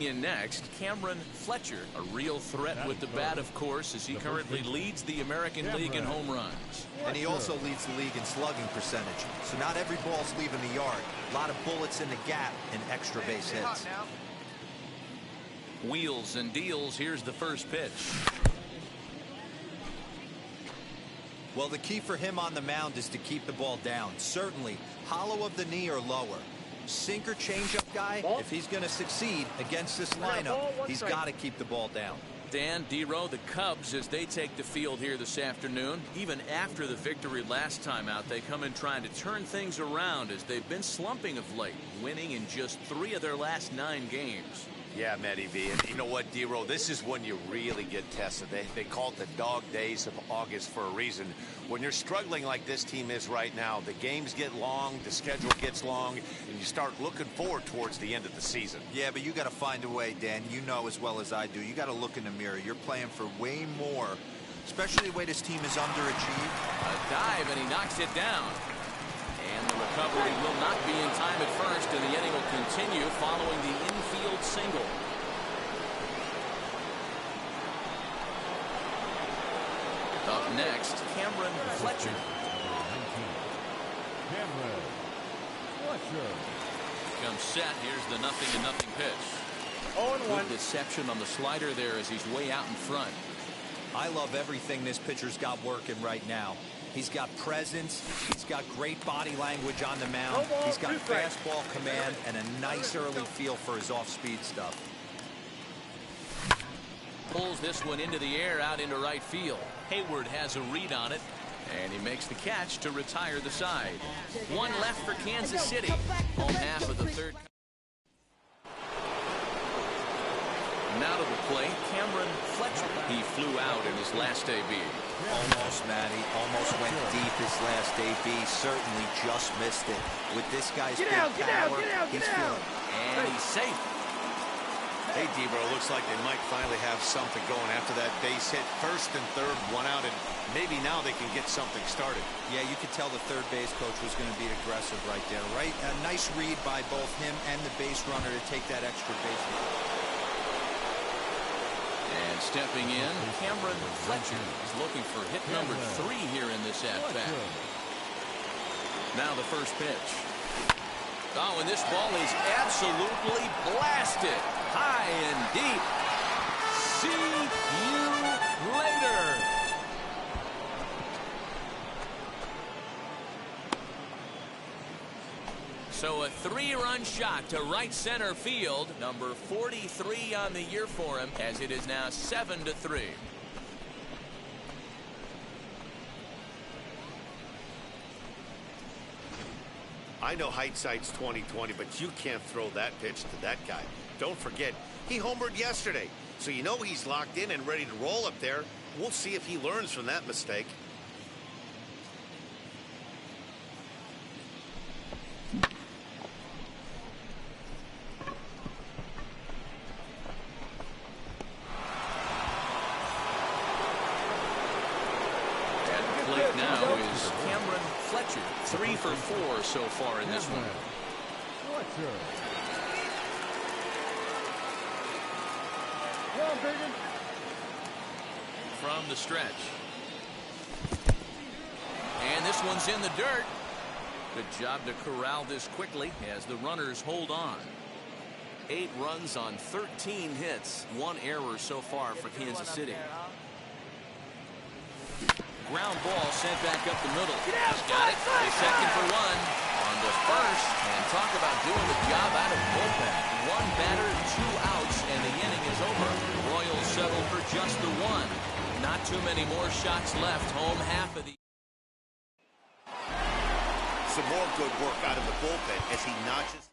In next, Cameron Fletcher, a real threat with the bat, of course, as he currently leads the American League in home runs. And he also leads the league in slugging percentage. So not every ball's leaving the yard. A lot of bullets in the gap and extra base hits. Wheels and deals. Here's the first pitch. Well, the key for him on the mound is to keep the ball down. Certainly, hollow of the knee or lower. Sinker changeup guy, if he's going to succeed against this lineup, he's got to keep the ball down. Dan, D-Row, the Cubs, as they take the field here this afternoon, even after the victory last time out, they come in trying to turn things around as they've been slumping of late, winning in just 3 of their last 9 games. Yeah, Matty V, and you know what, D-Row, this is when you really get tested. They call it the dog days of August for a reason. When you're struggling like this team is right now, the games get long, the schedule gets long, and you start looking forward towards the end of the season. Yeah, but you got to find a way, Dan. You know as well as I do. You got to look in the mirror. You're playing for way more, especially the way this team is underachieved. A dive, and he knocks it down. And the recovery will not be in time at first, and the inning will continue following the infield single. Up next, Cameron Fletcher. Cameron Fletcher. Comes set. Here's the 0-0 pitch. 0-1. Good deception on the slider there as he's way out in front. I love everything this pitcher's got working right now. He's got presence. He's got great body language on the mound. He's got fastball command and a nice early feel for his off-speed stuff. Pulls this one into the air out into right field. Hayward has a read on it, and he makes the catch to retire the side. One left for Kansas City. Home half of the third. Now to the plate, Cameron Fletcher. He flew out in his last AB. Almost, Matty. Almost went deep his last AB. Certainly just missed it. With this guy's big power, he's feeling. And he's safe. Hey, D-Bro, looks like they might finally have something going after that base hit. First and third, 1 out, and maybe now they can get something started. Yeah, you could tell the third base coach was going to be aggressive right there, right? A nice read by both him and the base runner to take that extra base hit. And stepping in, Cameron Fletcher is looking for hit number 3 here in this at-bat. Now the first pitch. Oh, and this ball is absolutely blasted. High and deep. See you later. So a 3-run shot to right center field. Number 43 on the year for him, as it is now 7-3. I know hindsight's 20/20, but you can't throw that pitch to that guy. Don't forget, he homered yesterday, so you know he's locked in and ready to roll up there. We'll see if he learns from that mistake. Now is Cameron Fletcher, 3 for 4 so far in this one. Fletcher. From the stretch. And this one's in the dirt. Good job to corral this quickly as the runners hold on. 8 runs on 13 hits. 1 error so far for Kansas City. Ground ball sent back up the middle. He's got it. A second for 1 on the first. And talk about doing the job out of bullpen. 1 batter, 2 outs, and the inning is over. Royals settle for just the 1. Not too many more shots left. Home half of the. Some more good work out of the bullpen as he notches.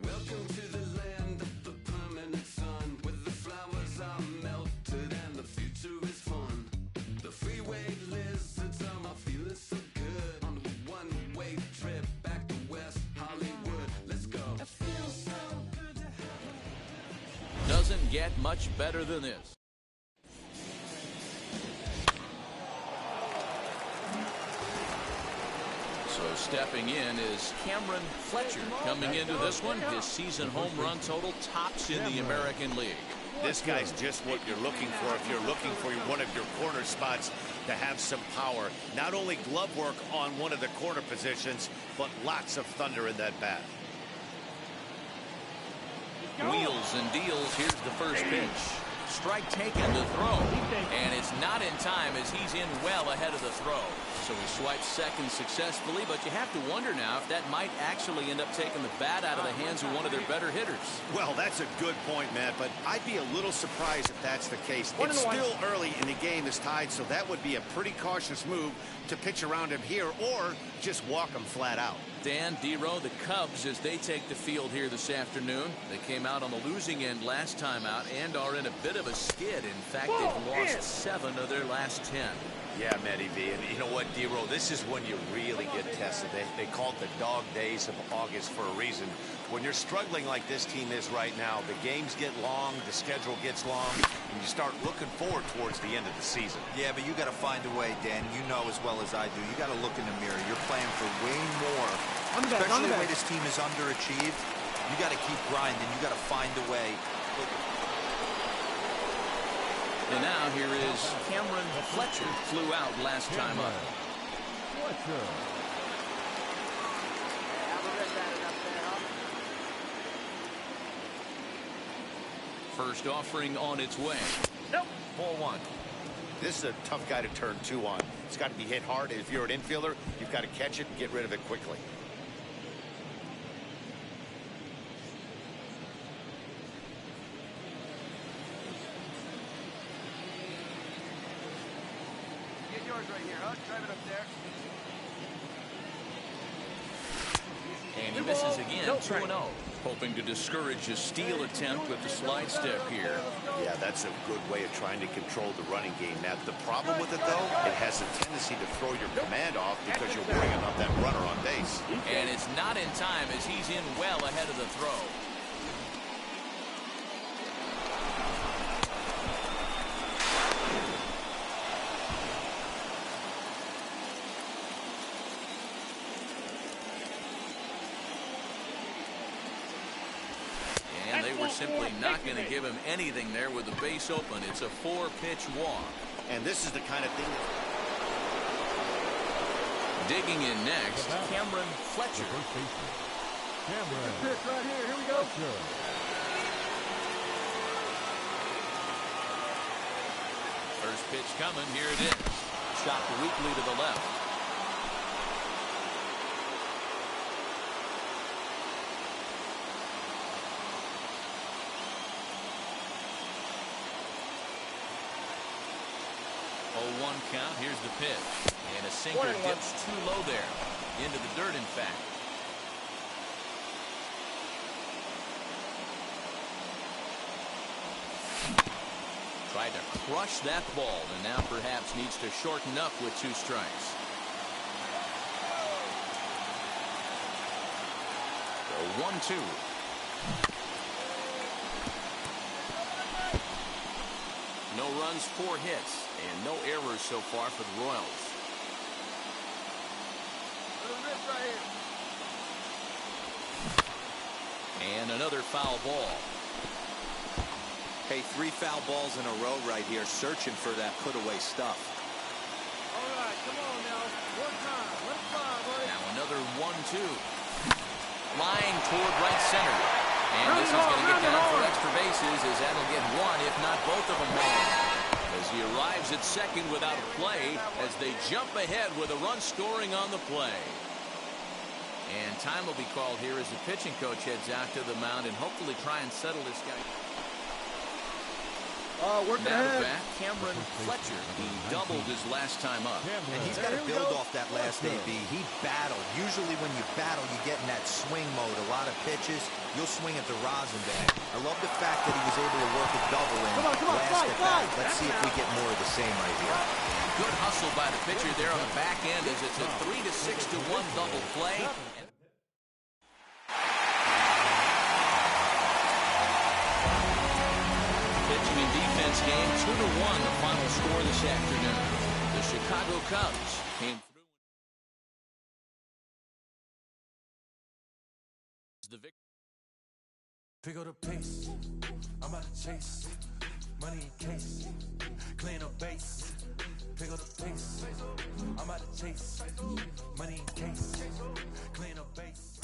Welcome to the land of the permanent sun, where the flowers are melted. doesn't get much better than this. So stepping in is Cameron Fletcher. Coming into this one, his season home run total tops in the American League. This guy's just what you're looking for if you're looking for one of your corner spots to have some power. Not only glove work on one of the corner positions, but lots of thunder in that bat. Wheels and deals. Here's the first pitch. Strike taken, the throw. And it's not in time as he's in well ahead of the throw. So he swipes second successfully, but you have to wonder now if that might actually end up taking the bat out of the hands of one of their better hitters. Well, that's a good point, Matt, but I'd be a little surprised if that's the case. It's still early and the game is tied, so that would be a pretty cautious move to pitch around him here or just walk him flat out. Dan, D-Row, the Cubs, as they take the field here this afternoon. They came out on the losing end last time out and are in a bit of a skid. In fact, they've lost 7 of their last 10. Yeah, Matty V, and you know what, D-Row, this is when you really get tested. They call it the dog days of August for a reason. When you're struggling like this team is right now, the games get long, the schedule gets long, and you start looking forward towards the end of the season. Yeah, but you got to find a way, Dan. You know as well as I do. You got to look in the mirror. You're playing for way more. Especially the way this team is underachieved. You got to keep grinding. You got to find a way. And now here is Cameron Fletcher. Flew out last time up. Fletcher. First offering on its way. Nope. 4-1. This is a tough guy to turn 2 on. It's got to be hit hard. If you're an infielder, you've got to catch it and get rid of it quickly. Get yours right here, huh? Drive it up there. And he misses again, 2-0. Hoping to discourage a steal attempt with the slide step here. Yeah, that's a good way of trying to control the running game. Now, the problem with it, though, it has a tendency to throw your command off because you're worrying about that runner on base. And it's not in time as he's in well ahead of the throw. And they were simply not going to give him anything there with the base open. It's a 4-pitch walk. And this is the kind of thing. Digging in next, Cameron Fletcher. Cameron. Pitch right here. Here we go. Fletcher. First pitch coming. Here it is. Shot weakly to the left. Oh, 1 count. Here's the pitch. And a sinker dips too low there. Into the dirt, in fact. Tried to crush that ball, and now perhaps needs to shorten up with 2 strikes. So 1-2. No runs, 4 hits, and no errors so far for the Royals. And another foul ball. Hey, 3 foul balls in a row right here, searching for that put-away stuff. All right, come on now. One time. Let's fly, buddy. Now another 1-2. Line toward right center. And this is going to get down for extra bases as that'll get 1, if not both of them home. As he arrives at second without a play as they jump ahead with a run scoring on the play. And time will be called here as the pitching coach heads out to the mound and hopefully try and settle this guy. Working Now ahead. back, Cameron Fletcher. He doubled his last time up. And he's got to build off that last AB. He battled. Usually when you battle, you get in that swing mode. A lot of pitches, you'll swing at the rosin bag. I love the fact that he was able to work a double in last at bat. Let's see if we get more of the same right here. Good hustle by the pitcher there on the back end as it's a 3-6-1 double play. pitching and defense game, 2-1 the final score this afternoon. The Chicago Cubs came through. The victory. Pick up the pace, I'm out to chase, money in case, clean up base. Pick up the pace, I'm out to chase, money in case, clean up base.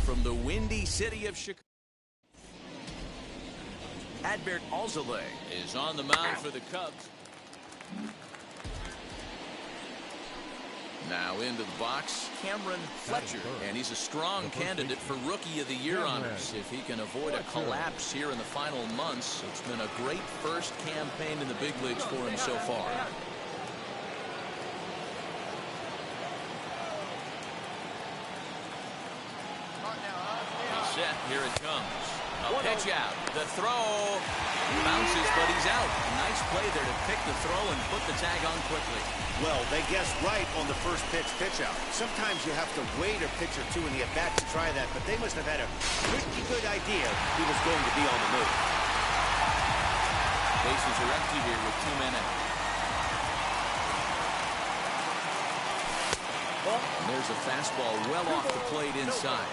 From the windy city of Chicago, Adbert Alzolay is on the mound for the Cubs. Now into the box, Cameron Fletcher, and he's a strong candidate for Rookie of the Year honors. If he can avoid a collapse here in the final months, it's been a great first campaign in the big leagues for him so far. Set, here it comes. A pitch out. The throw bounces, but he's out. Nice play there to pick the throw and put the tag on quickly. Well, they guessed right on the first pitch out. Sometimes you have to wait a pitch or two in the at-bat to try that, but they must have had a pretty good idea he was going to be on the move. Bases are empty here with 2 men out. And there's a fastball well off the plate inside.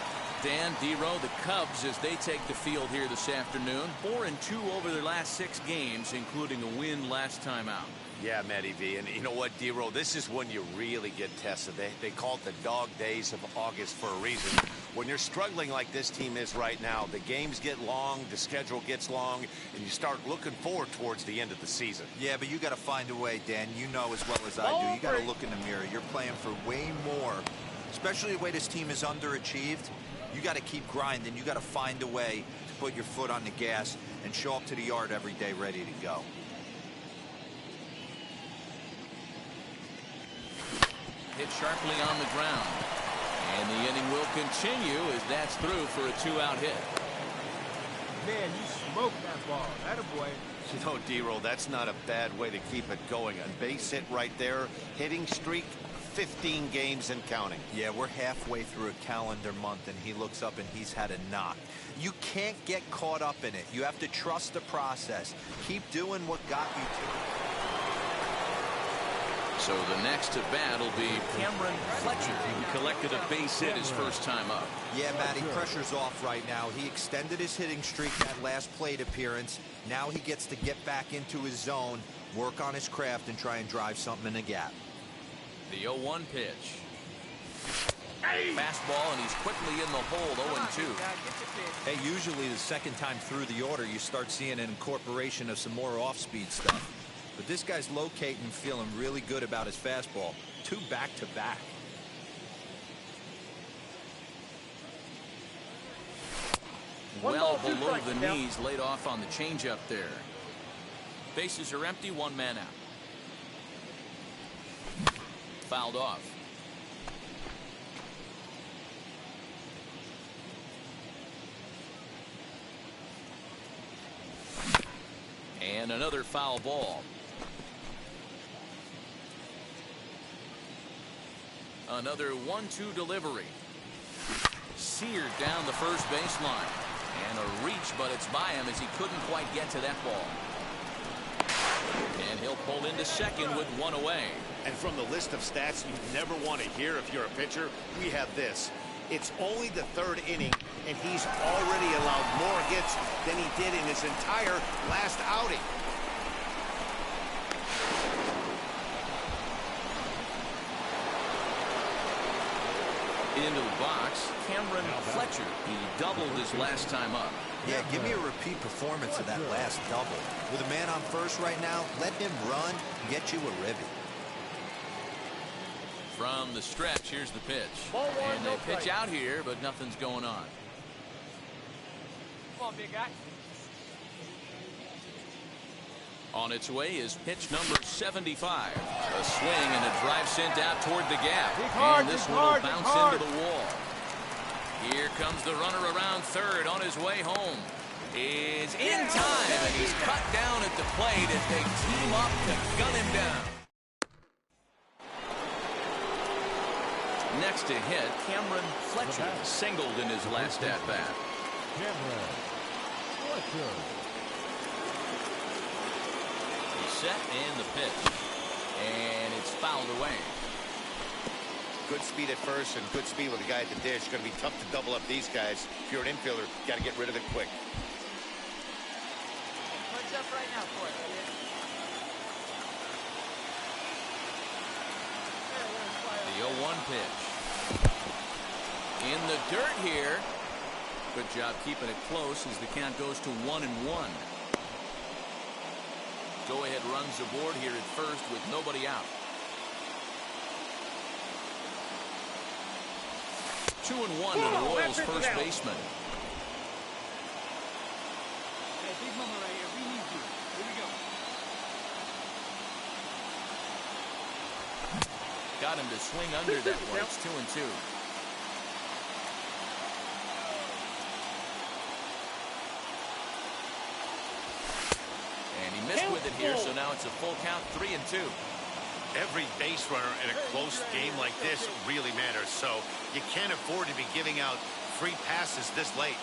Dan, D-Row, the Cubs, as they take the field here this afternoon, 4-2 over their last 6 games, including a win last time out. Yeah, Matty V, and you know what, D-Row, this is when you really get tested. They call it the dog days of August for a reason. When you're struggling like this team is right now, the games get long, the schedule gets long, and you start looking forward towards the end of the season. Yeah, but you got to find a way, Dan. You know as well as I do. You got to look in the mirror. You're playing for way more, especially the way this team is underachieved. You got to keep grinding. You got to find a way to put your foot on the gas and show up to the yard every day ready to go. Hit sharply on the ground. And the inning will continue as that's through for a 2-out hit. Man, you smoked that ball. Attaboy. You know, D-Row, that's not a bad way to keep it going. A base hit right there, hitting streak, 15 games and counting. Yeah, we're halfway through a calendar month, and he looks up and he's had a knock. You can't get caught up in it. You have to trust the process. Keep doing what got you to it. So the next to bat will be Cameron Fletcher, who collected a base hit his first time up. Yeah, Matty, pressure's off right now. He extended his hitting streak that last plate appearance. Now he gets to get back into his zone, work on his craft, and try and drive something in the gap. The 0-1 pitch. Fastball, and he's quickly in the hole, 0-2. Hey, usually the second time through the order, you start seeing an incorporation of some more off-speed stuff. But this guy's locating and feeling really good about his fastball. 2 back-to-back. Well below the knees, laid off on the changeup there. Bases are empty, 1 man out. Fouled off. And another foul ball. Another 1-2 delivery. Seared down the first baseline. And a reach, but it's by him as he couldn't quite get to that ball. And he'll pull into second with 1 away. And from the list of stats you never want to hear if you're a pitcher, we have this. It's only the 3rd inning, and he's already allowed more hits than he did in his entire last outing. Into the box, Cameron Fletcher. He doubled his last time up. Yeah, give me a repeat performance of that last double. With a man on first right now, let him run and get you a ribby. From the stretch, here's the pitch. And they pitch out here, but nothing's going on. Come on, big guy. On its way is pitch number 75. A swing and a drive sent out toward the gap. And this one will bounce into the wall. Here comes the runner around third on his way home. Is in time, and he's cut down at the plate as they team up to gun him down. Next to hit, Cameron Fletcher singled in his last at-bat. Cameron Fletcher. He's set and the pitch. And it's fouled away. Good speed at first and good speed with the guy at the dish. Going to be tough to double up these guys. If you're an infielder, got to get rid of it quick. Punch up right now for it. The 0-1 pitch. In the dirt here. Good job keeping it close as the count goes to 1-1. Go-ahead runs aboard here at first with nobody out. 2-1 to the Royals' first baseman. Hey, big mama right here. We need you. Here we go. Got him to swing under that one. It's 2-2. And he missed with it here, so now it's a full count, 3-2. Every base runner in a close game like this really matters, so you can't afford to be giving out free passes this late.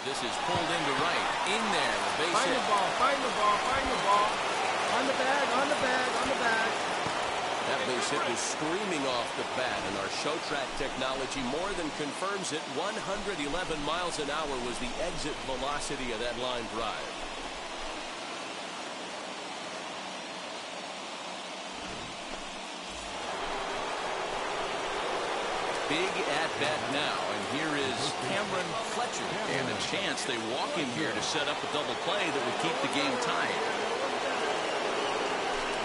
This is pulled into right. In there, the base Find hit. the ball, find the ball, find the ball. On the bag, on the bag, on the bag. That base hit was screaming off the bat, and our show track technology more than confirms it. 111 miles an hour was the exit velocity of that line drive. Big at-bat now, and here is Cameron Fletcher. And a chance they walk him here to set up a double play that would keep the game tied.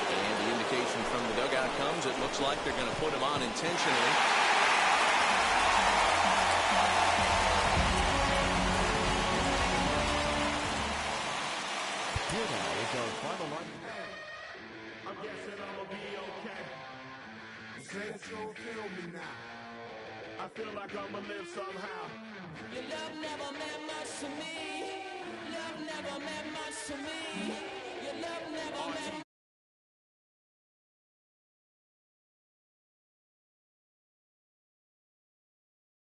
And the indication from the dugout comes, it looks like they're going to put him on intentionally. Here now is our final line. I'm guessing I'ma be okay. Saints gon' feel me now. I feel like I'ma live somehow. Your love never meant much to me. Love never meant much to me.